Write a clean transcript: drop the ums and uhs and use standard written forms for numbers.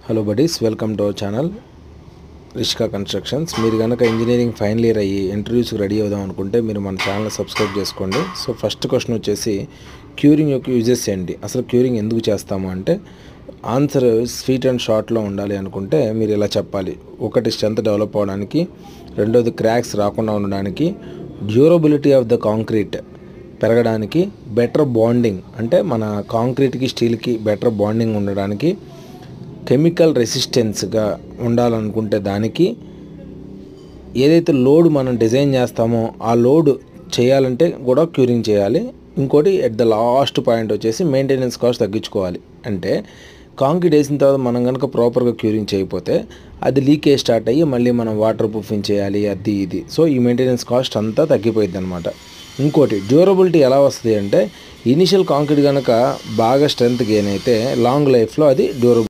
Hello buddies, welcome to our channel Rishka constructions. మీరు కనుక engineering final year అయ్యి ఇంటర్వ్యూస్కి ready అవుదాం అనుకుంటే మీరు మన ఛానల్ సబ్స్క్రైబ్ చేసుకోండి. సో ఫస్ట్ క్వశ్చన్ వచ్చేసి, క్యూరింగ్ యొక్క యూజెస్ ఏంటి, అసలు క్యూరింగ్ ఎందుకు చేస్తాము అంటే ఆన్సర్ స్వీట్ అండ్ షార్ట్లో ఉండాలి అనుకుంటే మీరు ఇలా చెప్పాలి. ఒకటి, స్ట్రెంత్ డెవలప్ అవ్వడానికి, రెండోది క్రాక్స్ రాకుండా ఉండడానికి, డ్యూరబిలిటీ ఆఫ్ ద కాంక్రీట్ పెరగడానికి, బెటర్ బాండింగ్ అంటే మన కాంక్రీట్కి స్టీల్కి బెటర్ బాండింగ్ ఉండడానికి, కెమికల్ రెసిస్టెన్స్గా ఉండాలనుకుంటే దానికి, ఏదైతే లోడ్ మనం డిజైన్ చేస్తామో ఆ లోడ్ చేయాలంటే కూడా క్యూరింగ్ చేయాలి. ఇంకోటి ఎట్ ద లాస్ట్ పాయింట్ వచ్చేసి మెయింటెనెన్స్ కాస్ట్ తగ్గించుకోవాలి. అంటే కాంక్రీట్ వేసిన తర్వాత మనం కనుక ప్రాపర్గా క్యూరింగ్ చేయకపోతే అది లీకేజ్ స్టార్ట్ అయ్యి మళ్ళీ మనం వాటర్ ప్రూఫింగ్ చేయాలి, అది ఇది. సో ఈ మెయింటెనెన్స్ కాస్ట్ అంతా తగ్గిపోయింది అనమాట. ఇంకోటి, డ్యూరబిలిటీ ఎలా వస్తుంది అంటే ఇనిషియల్ కాంక్రీట్ కనుక బాగా స్ట్రెంత్ గెయిన్ అయితే లాంగ్ లైఫ్లో అది డ్యూరబుల్